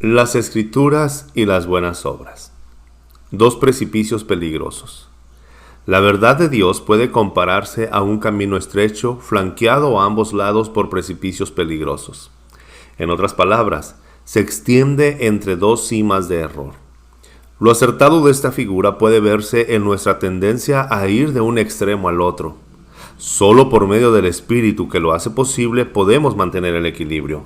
Las Escrituras y las buenas obras. Dos precipicios peligrosos. La verdad de Dios puede compararse a un camino estrecho, flanqueado a ambos lados por precipicios peligrosos. En otras palabras, se extiende entre dos cimas de error. Lo acertado de esta figura puede verse en nuestra tendencia a ir de un extremo al otro. Solo por medio del Espíritu que lo hace posible podemos mantener el equilibrio.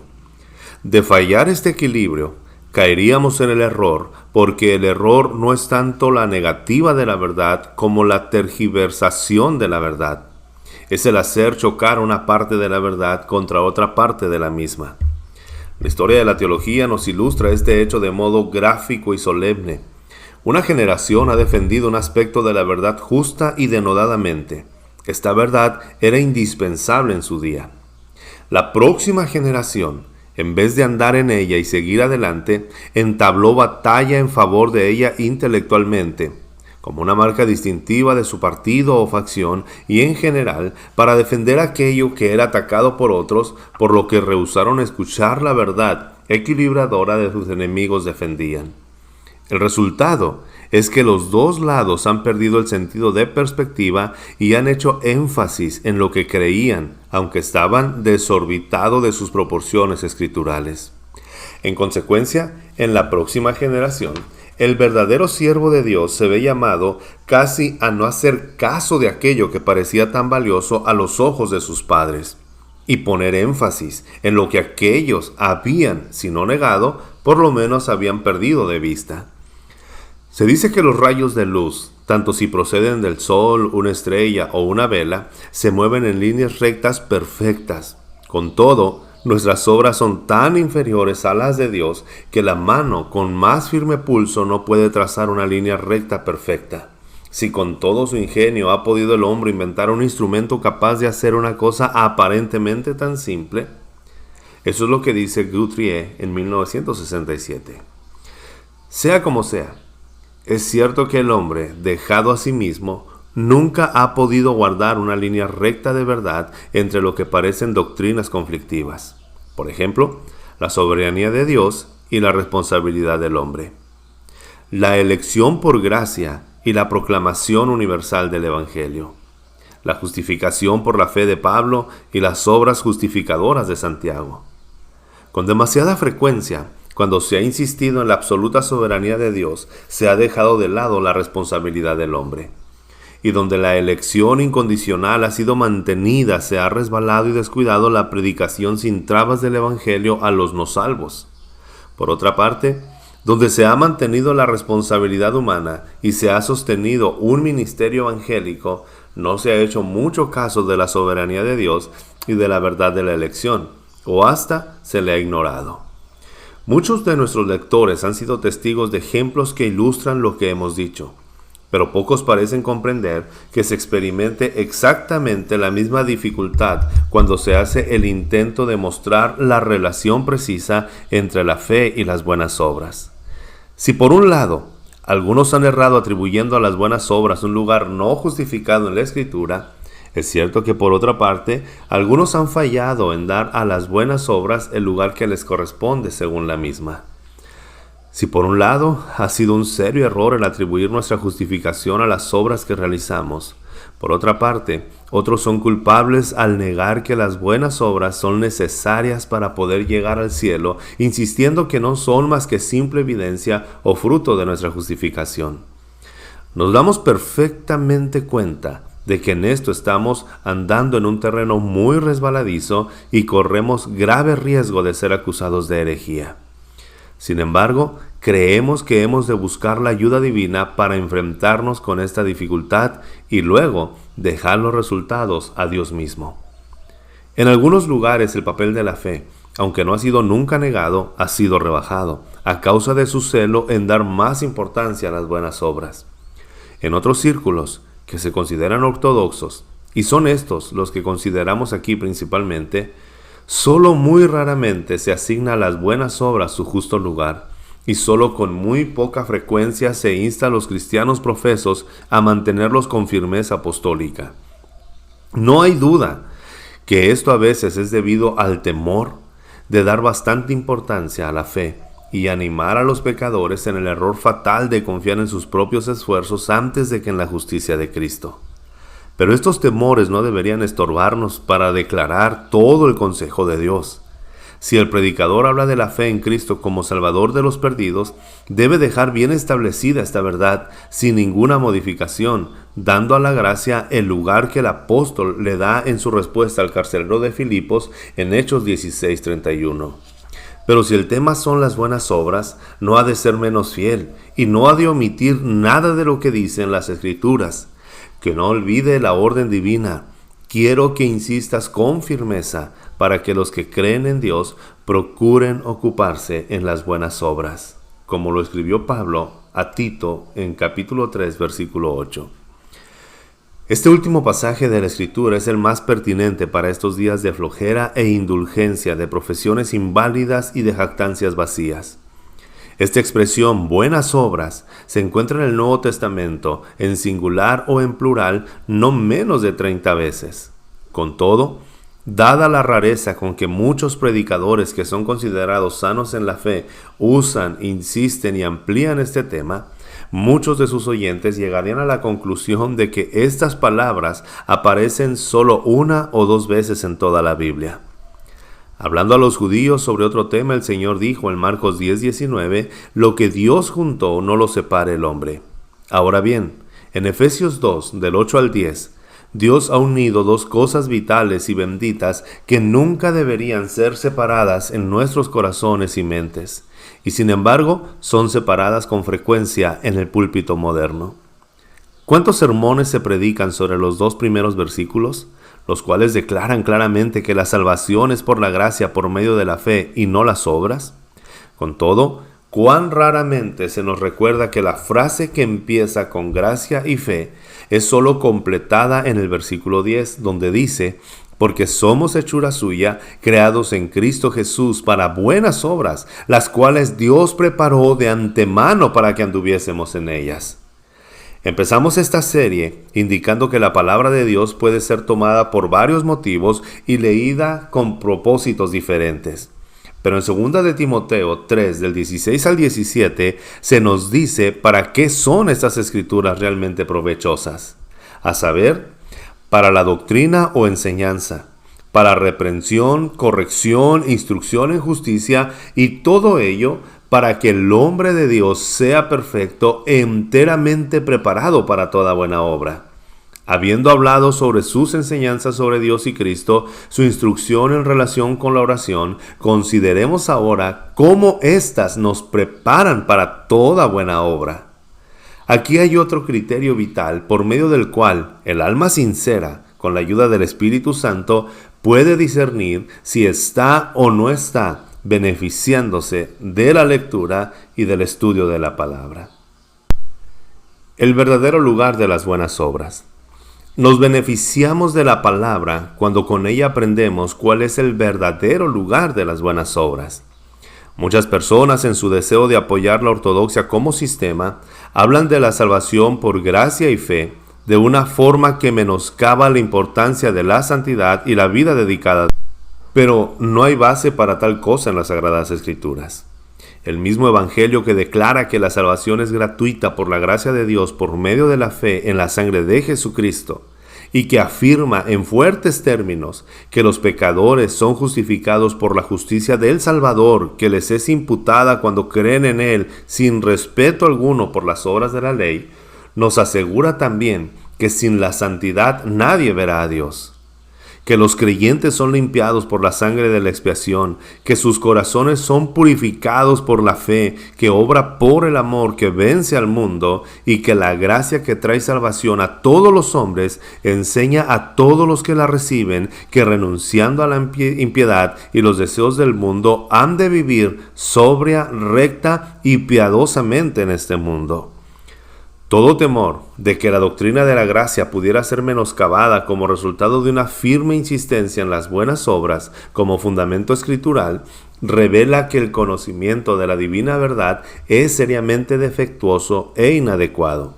De fallar este equilibrio, caeríamos en el error, porque el error no es tanto la negativa de la verdad como la tergiversación de la verdad. Es el hacer chocar una parte de la verdad contra otra parte de la misma. La historia de la teología nos ilustra este hecho de modo gráfico y solemne. Una generación ha defendido un aspecto de la verdad justa y denodadamente. Esta verdad era indispensable en su día. La próxima generación, en vez de andar en ella y seguir adelante, entabló batalla en favor de ella intelectualmente, como una marca distintiva de su partido o facción, y en general para defender aquello que era atacado por otros, por lo que rehusaron escuchar la verdad equilibradora de sus enemigos defendían. El resultado es que los dos lados han perdido el sentido de perspectiva y han hecho énfasis en lo que creían, aunque estaban desorbitados de sus proporciones escriturales. En consecuencia, en la próxima generación, el verdadero siervo de Dios se ve llamado casi a no hacer caso de aquello que parecía tan valioso a los ojos de sus padres, y poner énfasis en lo que aquellos habían, si no negado, por lo menos habían perdido de vista. Se dice que los rayos de luz, tanto si proceden del sol, una estrella o una vela, se mueven en líneas rectas perfectas. Con todo, nuestras obras son tan inferiores a las de Dios que la mano con más firme pulso no puede trazar una línea recta perfecta. Si con todo su ingenio ha podido el hombre inventar un instrumento capaz de hacer una cosa aparentemente tan simple, eso es lo que dice Guthrie en 1967. Sea como sea, es cierto que el hombre, dejado a sí mismo, nunca ha podido guardar una línea recta de verdad entre lo que parecen doctrinas conflictivas. Por ejemplo, la soberanía de Dios y la responsabilidad del hombre. La elección por gracia y la proclamación universal del Evangelio. La justificación por la fe de Pablo y las obras justificadoras de Santiago. Con demasiada frecuencia, cuando se ha insistido en la absoluta soberanía de Dios, se ha dejado de lado la responsabilidad del hombre. Y donde la elección incondicional ha sido mantenida, se ha resbalado y descuidado la predicación sin trabas del Evangelio a los no salvos. Por otra parte, donde se ha mantenido la responsabilidad humana y se ha sostenido un ministerio evangélico, no se ha hecho mucho caso de la soberanía de Dios y de la verdad de la elección, o hasta se le ha ignorado. Muchos de nuestros lectores han sido testigos de ejemplos que ilustran lo que hemos dicho, pero pocos parecen comprender que se experimente exactamente la misma dificultad cuando se hace el intento de mostrar la relación precisa entre la fe y las buenas obras. Si por un lado, algunos han errado atribuyendo a las buenas obras un lugar no justificado en la Escritura, es cierto que por otra parte, algunos han fallado en dar a las buenas obras el lugar que les corresponde según la misma. Si por un lado ha sido un serio error el atribuir nuestra justificación a las obras que realizamos, por otra parte, otros son culpables al negar que las buenas obras son necesarias para poder llegar al cielo, insistiendo que no son más que simple evidencia o fruto de nuestra justificación. Nos damos perfectamente cuenta de que en esto estamos andando en un terreno muy resbaladizo y corremos grave riesgo de ser acusados de herejía. Sin embargo, creemos que hemos de buscar la ayuda divina para enfrentarnos con esta dificultad y luego dejar los resultados a Dios mismo. En algunos lugares el papel de la fe, aunque no ha sido nunca negado, ha sido rebajado, a causa de su celo en dar más importancia a las buenas obras. En otros círculos, que se consideran ortodoxos, y son estos los que consideramos aquí principalmente, solo muy raramente se asigna a las buenas obras su justo lugar, y solo con muy poca frecuencia se insta a los cristianos profesos a mantenerlos con firmeza apostólica. No hay duda que esto a veces es debido al temor de dar bastante importancia a la fe y animar a los pecadores en el error fatal de confiar en sus propios esfuerzos antes de que en la justicia de Cristo. Pero estos temores no deberían estorbarnos para declarar todo el consejo de Dios. Si el predicador habla de la fe en Cristo como Salvador de los perdidos, debe dejar bien establecida esta verdad sin ninguna modificación, dando a la gracia el lugar que el apóstol le da en su respuesta al carcelero de Filipos en Hechos 16:31. Pero si el tema son las buenas obras, no ha de ser menos fiel y no ha de omitir nada de lo que dicen las Escrituras. Que no olvide la orden divina. Quiero que insistas con firmeza para que los que creen en Dios procuren ocuparse en las buenas obras, como lo escribió Pablo a Tito en capítulo 3, versículo 8. Este último pasaje de la Escritura es el más pertinente para estos días de flojera e indulgencia, de profesiones inválidas y de jactancias vacías. Esta expresión, buenas obras, se encuentra en el Nuevo Testamento, en singular o en plural, no menos de 30 veces. Con todo, dada la rareza con que muchos predicadores que son considerados sanos en la fe usan, insisten y amplían este tema, muchos de sus oyentes llegarían a la conclusión de que estas palabras aparecen solo una o dos veces en toda la Biblia. Hablando a los judíos sobre otro tema, el Señor dijo en Marcos 10:19, lo que Dios juntó no lo separe el hombre. Ahora bien, en Efesios 2, del 8 al 10, Dios ha unido dos cosas vitales y benditas que nunca deberían ser separadas en nuestros corazones y mentes, y sin embargo son separadas con frecuencia en el púlpito moderno. ¿Cuántos sermones se predican sobre los dos primeros versículos, los cuales declaran claramente que la salvación es por la gracia por medio de la fe y no las obras? Con todo, cuán raramente se nos recuerda que la frase que empieza con gracia y fe es solo completada en el versículo 10, donde dice, porque somos hechura suya, creados en Cristo Jesús para buenas obras, las cuales Dios preparó de antemano para que anduviésemos en ellas. Empezamos esta serie indicando que la palabra de Dios puede ser tomada por varios motivos y leída con propósitos diferentes. Pero en 2 de Timoteo 3, del 16 al 17, se nos dice para qué son estas escrituras realmente provechosas. A saber, para la doctrina o enseñanza, para reprensión, corrección, instrucción en justicia y todo ello para que el hombre de Dios sea perfecto, enteramente preparado para toda buena obra. Habiendo hablado sobre sus enseñanzas sobre Dios y Cristo, su instrucción en relación con la oración, consideremos ahora cómo éstas nos preparan para toda buena obra. Aquí hay otro criterio vital por medio del cual el alma sincera, con la ayuda del Espíritu Santo, puede discernir si está o no está beneficiándose de la lectura y del estudio de la palabra. El verdadero lugar de las buenas obras. Nos beneficiamos de la palabra cuando con ella aprendemos cuál es el verdadero lugar de las buenas obras. Muchas personas, en su deseo de apoyar la ortodoxia como sistema, hablan de la salvación por gracia y fe de una forma que menoscaba la importancia de la santidad y la vida dedicada. Pero no hay base para tal cosa en las Sagradas Escrituras. El mismo Evangelio que declara que la salvación es gratuita por la gracia de Dios por medio de la fe en la sangre de Jesucristo, y que afirma en fuertes términos que los pecadores son justificados por la justicia del Salvador que les es imputada cuando creen en Él sin respeto alguno por las obras de la ley, nos asegura también que sin la santidad nadie verá a Dios. Que los creyentes son limpiados por la sangre de la expiación, que sus corazones son purificados por la fe, que obra por el amor que vence al mundo, y que la gracia que trae salvación a todos los hombres enseña a todos los que la reciben que renunciando a la impiedad y los deseos del mundo han de vivir sobria, recta y piadosamente en este mundo. Todo temor de que la doctrina de la gracia pudiera ser menoscabada como resultado de una firme insistencia en las buenas obras como fundamento escritural, revela que el conocimiento de la divina verdad es seriamente defectuoso e inadecuado.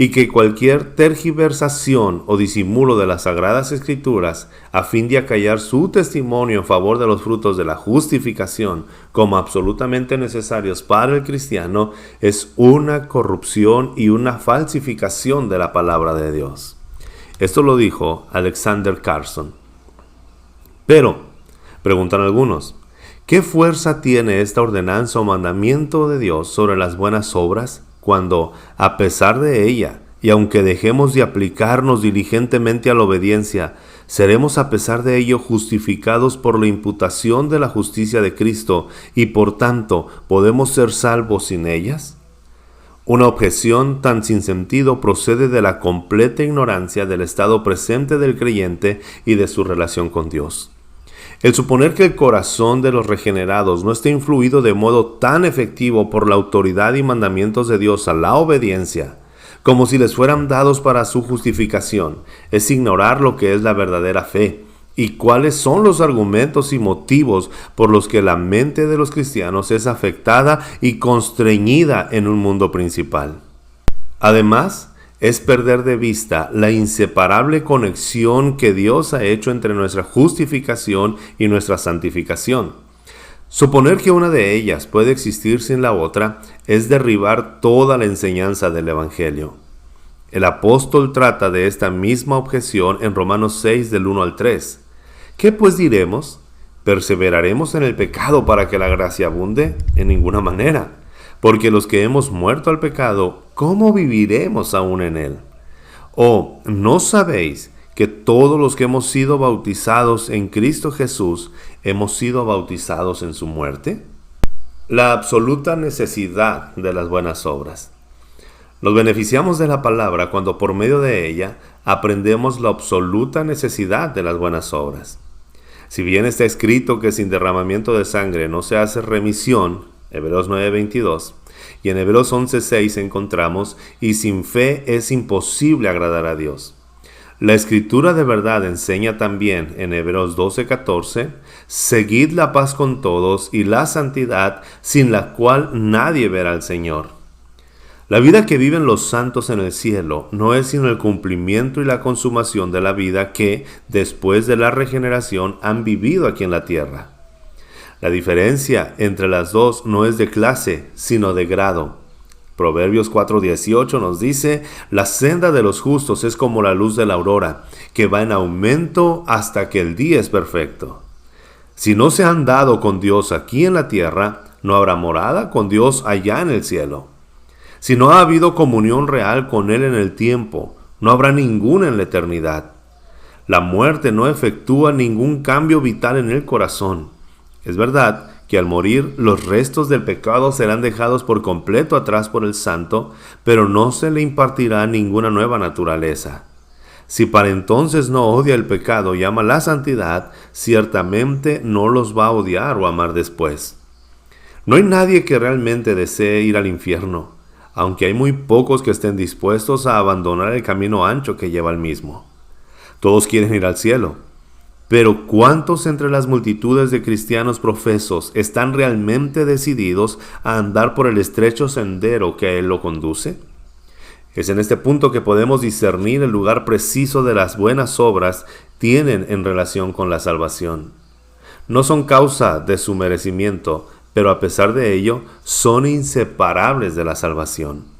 y que cualquier tergiversación o disimulo de las Sagradas Escrituras a fin de acallar su testimonio en favor de los frutos de la justificación como absolutamente necesarios para el cristiano es una corrupción y una falsificación de la palabra de Dios. Esto lo dijo Alexander Carson. Pero, preguntan algunos, ¿qué fuerza tiene esta ordenanza o mandamiento de Dios sobre las buenas obras cuando, a pesar de ella, y aunque dejemos de aplicarnos diligentemente a la obediencia, seremos a pesar de ello justificados por la imputación de la justicia de Cristo y por tanto podemos ser salvos sin ellas? Una objeción tan sin sentido procede de la completa ignorancia del estado presente del creyente y de su relación con Dios. El suponer que el corazón de los regenerados no esté influido de modo tan efectivo por la autoridad y mandamientos de Dios a la obediencia, como si les fueran dados para su justificación, es ignorar lo que es la verdadera fe y cuáles son los argumentos y motivos por los que la mente de los cristianos es afectada y constreñida en un mundo principal. Además, es perder de vista la inseparable conexión que Dios ha hecho entre nuestra justificación y nuestra santificación. Suponer que una de ellas puede existir sin la otra es derribar toda la enseñanza del Evangelio. El apóstol trata de esta misma objeción en Romanos 6 del 1 al 3. ¿Qué pues diremos? ¿Perseveraremos en el pecado para que la gracia abunde? En ninguna manera. Porque los que hemos muerto al pecado, ¿cómo viviremos aún en él? ¿O no sabéis que todos los que hemos sido bautizados en Cristo Jesús, hemos sido bautizados en su muerte? La absoluta necesidad de las buenas obras. Nos beneficiamos de la palabra cuando por medio de ella aprendemos la absoluta necesidad de las buenas obras. Si bien está escrito que sin derramamiento de sangre no se hace remisión, Hebreos 9:22, y en Hebreos 11:6 encontramos, y sin fe es imposible agradar a Dios. La Escritura de verdad enseña también en Hebreos 12:14, seguid la paz con todos y la santidad, sin la cual nadie verá al Señor. La vida que viven los santos en el cielo no es sino el cumplimiento y la consumación de la vida que, después de la regeneración, han vivido aquí en la tierra. La diferencia entre las dos no es de clase, sino de grado. Proverbios 4:18 nos dice, la senda de los justos es como la luz de la aurora, que va en aumento hasta que el día es perfecto. Si no se han dado con Dios aquí en la tierra, no habrá morada con Dios allá en el cielo. Si no ha habido comunión real con Él en el tiempo, no habrá ninguna en la eternidad. La muerte no efectúa ningún cambio vital en el corazón. Es verdad que al morir los restos del pecado serán dejados por completo atrás por el santo, pero no se le impartirá ninguna nueva naturaleza. Si para entonces no odia el pecado y ama la santidad, ciertamente no los va a odiar o amar después. No hay nadie que realmente desee ir al infierno, aunque hay muy pocos que estén dispuestos a abandonar el camino ancho que lleva al mismo. Todos quieren ir al cielo. Pero ¿cuántos entre las multitudes de cristianos profesos están realmente decididos a andar por el estrecho sendero que a Él lo conduce? Es en este punto que podemos discernir el lugar preciso de las buenas obras tienen en relación con la salvación. No son causa de su merecimiento, pero a pesar de ello, son inseparables de la salvación.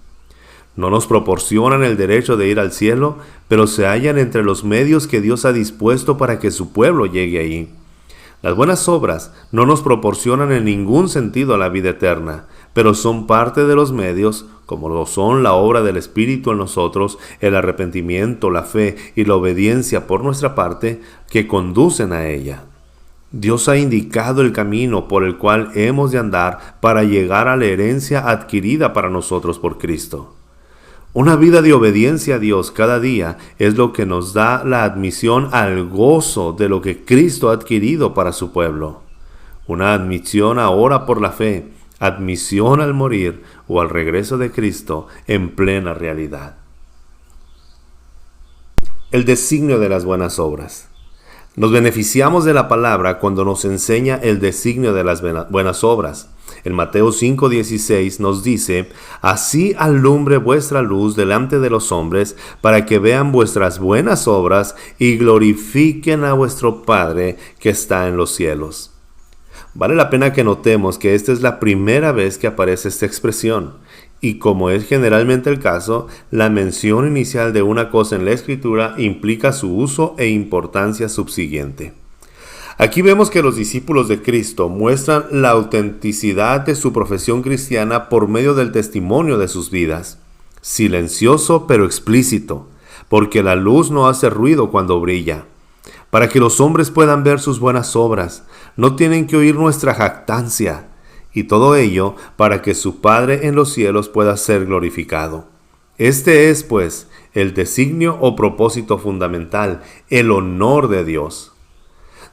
No nos proporcionan el derecho de ir al cielo, pero se hallan entre los medios que Dios ha dispuesto para que su pueblo llegue allí. Las buenas obras no nos proporcionan en ningún sentido la vida eterna, pero son parte de los medios, como lo son la obra del Espíritu en nosotros, el arrepentimiento, la fe y la obediencia por nuestra parte, que conducen a ella. Dios ha indicado el camino por el cual hemos de andar para llegar a la herencia adquirida para nosotros por Cristo. Una vida de obediencia a Dios cada día es lo que nos da la admisión al gozo de lo que Cristo ha adquirido para su pueblo. Una admisión ahora por la fe, admisión al morir o al regreso de Cristo en plena realidad. El designio de las buenas obras. Nos beneficiamos de la palabra cuando nos enseña el designio de las buenas obras. En Mateo 5:16 nos dice: así alumbre vuestra luz delante de los hombres, para que vean vuestras buenas obras y glorifiquen a vuestro Padre que está en los cielos. Vale la pena que notemos que esta es la primera vez que aparece esta expresión, y como es generalmente el caso, la mención inicial de una cosa en la Escritura implica su uso e importancia subsiguiente. Aquí vemos que los discípulos de Cristo muestran la autenticidad de su profesión cristiana por medio del testimonio de sus vidas. Silencioso pero explícito, porque la luz no hace ruido cuando brilla. Para que los hombres puedan ver sus buenas obras, no tienen que oír nuestra jactancia, y todo ello para que su Padre en los cielos pueda ser glorificado. Este es, pues, el designio o propósito fundamental, el honor de Dios.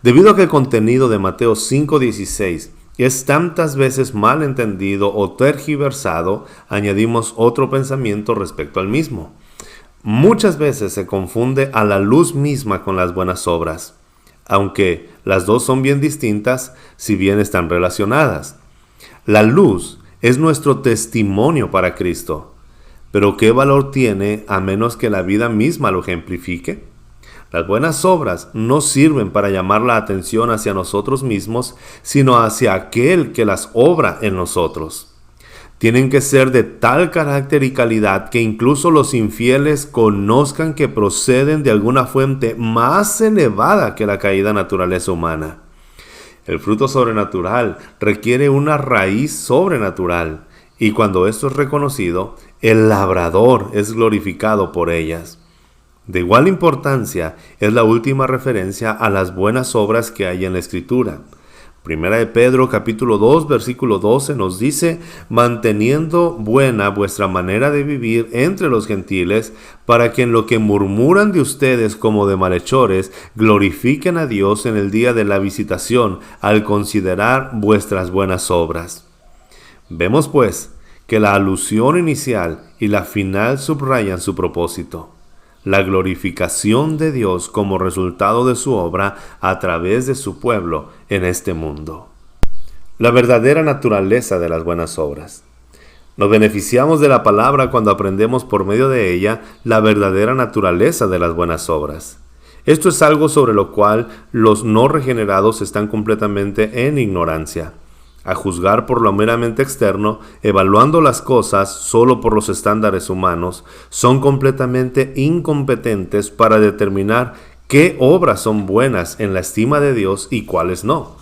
Debido a que el contenido de Mateo 5:16 es tantas veces mal entendido o tergiversado, añadimos otro pensamiento respecto al mismo. Muchas veces se confunde a la luz misma con las buenas obras, aunque las dos son bien distintas, si bien están relacionadas. La luz es nuestro testimonio para Cristo, pero ¿qué valor tiene a menos que la vida misma lo ejemplifique? Las buenas obras no sirven para llamar la atención hacia nosotros mismos, sino hacia aquel que las obra en nosotros. Tienen que ser de tal carácter y calidad que incluso los infieles conozcan que proceden de alguna fuente más elevada que la caída naturaleza humana. El fruto sobrenatural requiere una raíz sobrenatural, y cuando esto es reconocido, el labrador es glorificado por ellas. De igual importancia es la última referencia a las buenas obras que hay en la Escritura. Primera de Pedro capítulo 2 versículo 12 nos dice: manteniendo buena vuestra manera de vivir entre los gentiles, para que en lo que murmuran de ustedes como de malhechores, glorifiquen a Dios en el día de la visitación, al considerar vuestras buenas obras. Vemos pues que la alusión inicial y la final subrayan su propósito: la glorificación de Dios como resultado de su obra a través de su pueblo en este mundo. La verdadera naturaleza de las buenas obras. Nos beneficiamos de la palabra cuando aprendemos por medio de ella la verdadera naturaleza de las buenas obras. Esto es algo sobre lo cual los no regenerados están completamente en ignorancia. A juzgar por lo meramente externo, evaluando las cosas solo por los estándares humanos, son completamente incompetentes para determinar qué obras son buenas en la estima de Dios y cuáles no.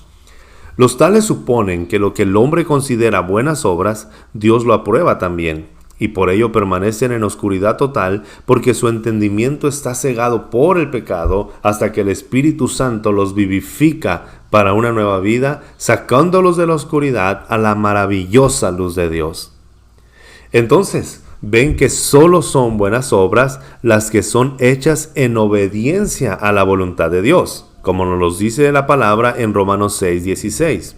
Los tales suponen que lo que el hombre considera buenas obras, Dios lo aprueba también, y por ello permanecen en oscuridad total, porque su entendimiento está cegado por el pecado hasta que el Espíritu Santo los vivifica para una nueva vida, sacándolos de la oscuridad a la maravillosa luz de Dios. Entonces, ven que solo son buenas obras las que son hechas en obediencia a la voluntad de Dios, como nos lo dice la palabra en Romanos 6:16.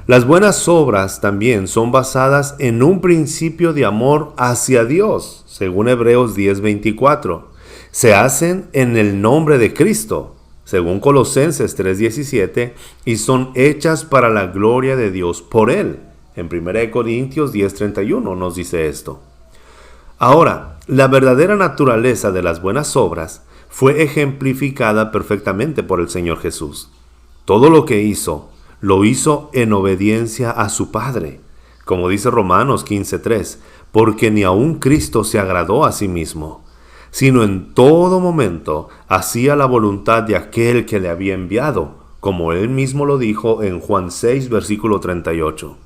Las buenas obras también son basadas en un principio de amor hacia Dios, según Hebreos 10:24. Se hacen en el nombre de Cristo, según Colosenses 3:17, y son hechas para la gloria de Dios por Él. En 1 Corintios 10:31 nos dice esto. Ahora, la verdadera naturaleza de las buenas obras fue ejemplificada perfectamente por el Señor Jesús. Todo lo que hizo, lo hizo en obediencia a su Padre, como dice Romanos 15:3, porque ni aun Cristo se agradó a sí mismo, sino en todo momento hacía la voluntad de aquel que le había enviado, como él mismo lo dijo en Juan 6, versículo 38.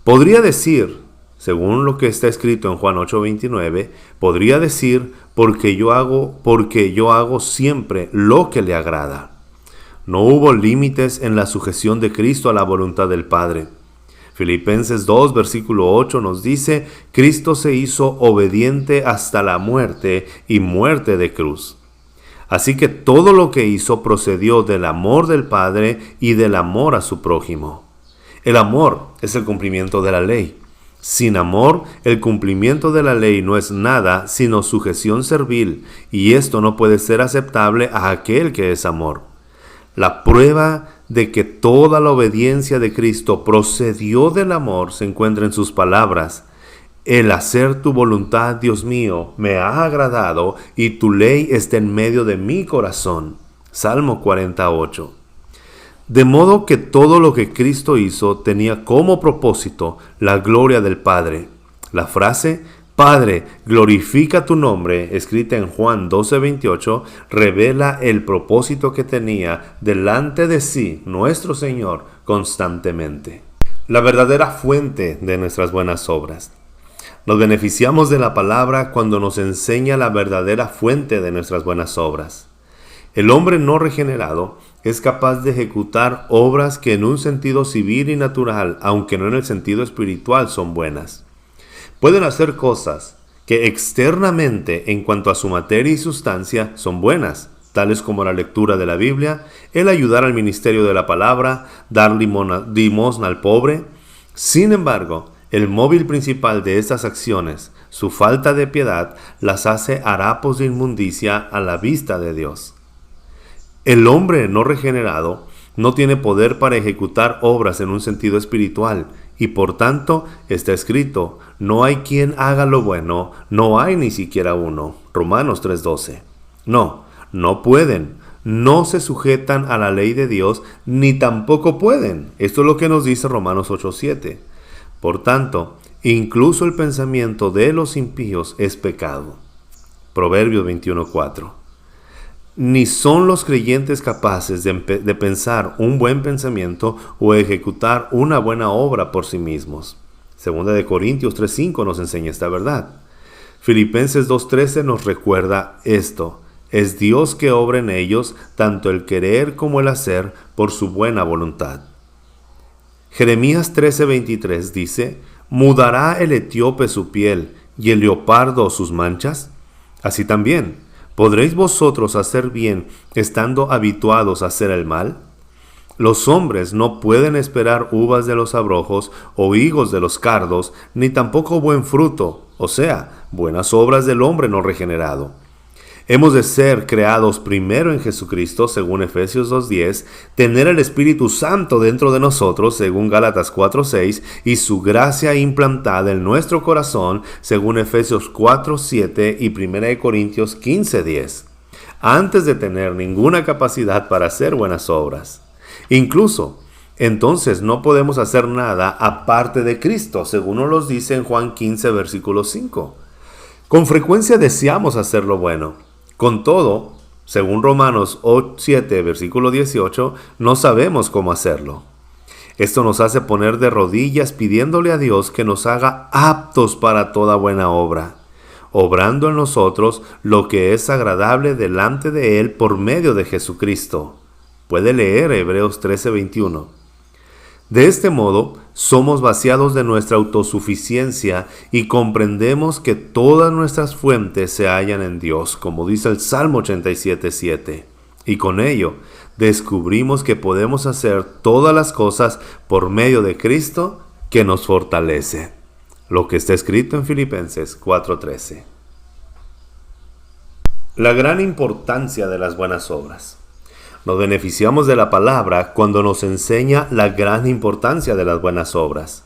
Podría decir, según lo que está escrito en Juan 8:29, podría decir, porque yo hago siempre lo que le agrada. No hubo límites en la sujeción de Cristo a la voluntad del Padre. Filipenses 2, versículo 8 nos dice: Cristo se hizo obediente hasta la muerte y muerte de cruz. Así que todo lo que hizo procedió del amor del Padre y del amor a su prójimo. El amor es el cumplimiento de la ley. Sin amor, el cumplimiento de la ley no es nada sino sujeción servil, y esto no puede ser aceptable a aquel que es amor. La prueba de que toda la obediencia de Cristo procedió del amor se encuentra en sus palabras. El hacer tu voluntad, Dios mío, me ha agradado y tu ley está en medio de mi corazón. Salmo 48. De modo que todo lo que Cristo hizo tenía como propósito la gloria del Padre. La frase Padre, glorifica tu nombre, escrita en Juan 12:28, revela el propósito que tenía delante de sí nuestro Señor constantemente. La verdadera fuente de nuestras buenas obras. Nos beneficiamos de la palabra cuando nos enseña la verdadera fuente de nuestras buenas obras. El hombre no regenerado es capaz de ejecutar obras que en un sentido civil y natural, aunque no en el sentido espiritual, son buenas. Pueden hacer cosas que externamente, en cuanto a su materia y sustancia, son buenas, tales como la lectura de la Biblia, el ayudar al ministerio de la palabra, dar limosna al pobre. Sin embargo, el móvil principal de estas acciones, su falta de piedad, las hace harapos de inmundicia a la vista de Dios. El hombre no regenerado no tiene poder para ejecutar obras en un sentido espiritual, y por tanto está escrito, no hay quien haga lo bueno, no hay ni siquiera uno. Romanos 3:12. No pueden, no se sujetan a la ley de Dios, ni tampoco pueden. Esto es lo que nos dice Romanos 8:7. Por tanto, incluso el pensamiento de los impíos es pecado. Proverbios 21:4. Ni son los creyentes capaces de pensar un buen pensamiento o ejecutar una buena obra por sí mismos. Segunda de Corintios 3:5 nos enseña esta verdad. Filipenses 2:13 nos recuerda esto. Es Dios que obra en ellos tanto el querer como el hacer por su buena voluntad. Jeremías 13:23 dice, ¿mudará el etíope su piel y el leopardo sus manchas? Así también, ¿podréis vosotros hacer bien estando habituados a hacer el mal? Los hombres no pueden esperar uvas de los abrojos o higos de los cardos, ni tampoco buen fruto, o sea, buenas obras del hombre no regenerado. Hemos de ser creados primero en Jesucristo, según Efesios 2:10, tener el Espíritu Santo dentro de nosotros, según Gálatas 4:6, y su gracia implantada en nuestro corazón, según Efesios 4:7 y 1 Corintios 15:10, antes de tener ninguna capacidad para hacer buenas obras. Incluso, entonces no podemos hacer nada aparte de Cristo, según nos lo dice en Juan 15, versículo 5. Con frecuencia deseamos hacer lo bueno. Con todo, según Romanos 7, versículo 18, no sabemos cómo hacerlo. Esto nos hace poner de rodillas pidiéndole a Dios que nos haga aptos para toda buena obra, obrando en nosotros lo que es agradable delante de Él por medio de Jesucristo. Puede leer Hebreos 13:21. De este modo, somos vaciados de nuestra autosuficiencia y comprendemos que todas nuestras fuentes se hallan en Dios, como dice el Salmo 87:7. Y con ello, descubrimos que podemos hacer todas las cosas por medio de Cristo que nos fortalece. Lo que está escrito en Filipenses 4:13. La gran importancia de las buenas obras. Nos beneficiamos de la palabra cuando nos enseña la gran importancia de las buenas obras,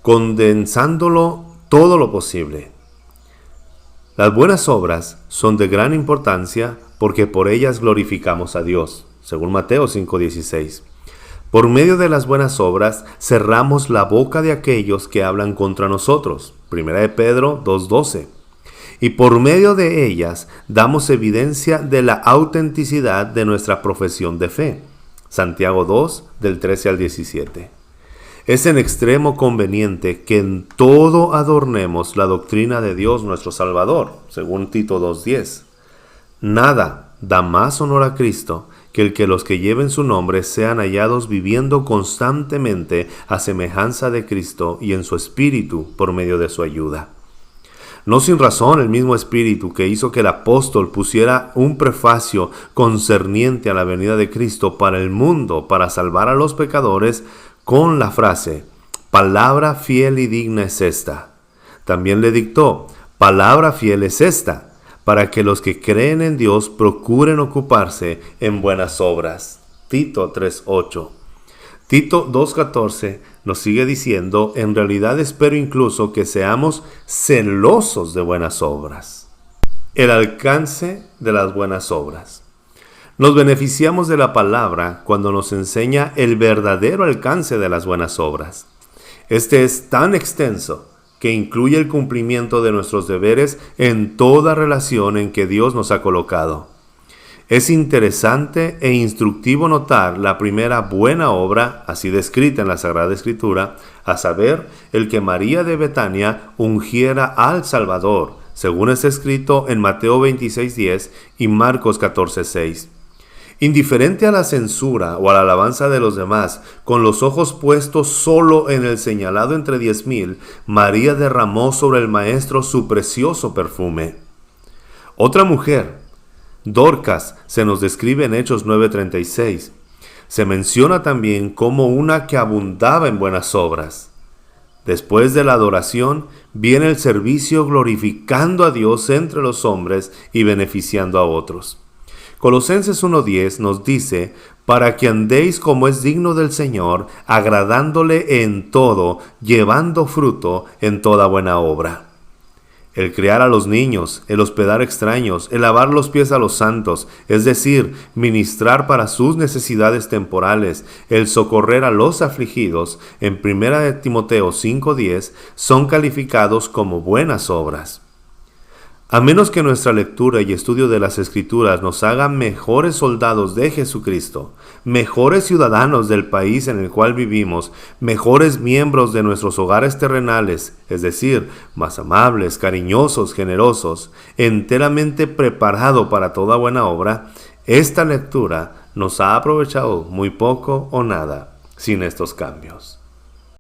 condensándolo todo lo posible. Las buenas obras son de gran importancia porque por ellas glorificamos a Dios, según Mateo 5:16. Por medio de las buenas obras cerramos la boca de aquellos que hablan contra nosotros, 1 de Pedro 2:12. Y por medio de ellas damos evidencia de la autenticidad de nuestra profesión de fe. Santiago 2, del 13 al 17. Es en extremo conveniente que en todo adornemos la doctrina de Dios nuestro Salvador, según Tito 2:10. Nada da más honor a Cristo que el que los que lleven su nombre sean hallados viviendo constantemente a semejanza de Cristo y en su espíritu por medio de su ayuda. No sin razón el mismo espíritu que hizo que el apóstol pusiera un prefacio concerniente a la venida de Cristo para el mundo, para salvar a los pecadores, con la frase, palabra fiel y digna es esta. También le dictó, palabra fiel es esta, para que los que creen en Dios procuren ocuparse en buenas obras. Tito 3:8. Tito 2:14 nos sigue diciendo: en realidad espero incluso que seamos celosos de buenas obras. El alcance de las buenas obras. Nos beneficiamos de la palabra cuando nos enseña el verdadero alcance de las buenas obras. Este es tan extenso que incluye el cumplimiento de nuestros deberes en toda relación en que Dios nos ha colocado. Es interesante e instructivo notar la primera buena obra, así descrita en la Sagrada Escritura, a saber, el que María de Betania ungiera al Salvador, según es escrito en Mateo 26:10 y Marcos 14:6. Indiferente a la censura o a la alabanza de los demás, con los ojos puestos solo en el señalado entre 10,000, María derramó sobre el Maestro su precioso perfume. Otra mujer, Dorcas, se nos describe en Hechos 9:36. Se menciona también como una que abundaba en buenas obras. Después de la adoración, viene el servicio glorificando a Dios entre los hombres y beneficiando a otros. Colosenses 1:10 nos dice: para que andéis como es digno del Señor, agradándole en todo, llevando fruto en toda buena obra. El criar a los niños, el hospedar extraños, el lavar los pies a los santos, es decir, ministrar para sus necesidades temporales, el socorrer a los afligidos, en 1 Timoteo 5:10, son calificados como buenas obras. A menos que nuestra lectura y estudio de las Escrituras nos hagan mejores soldados de Jesucristo, mejores ciudadanos del país en el cual vivimos, mejores miembros de nuestros hogares terrenales, es decir, más amables, cariñosos, generosos, enteramente preparado para toda buena obra, esta lectura nos ha aprovechado muy poco o nada sin estos cambios.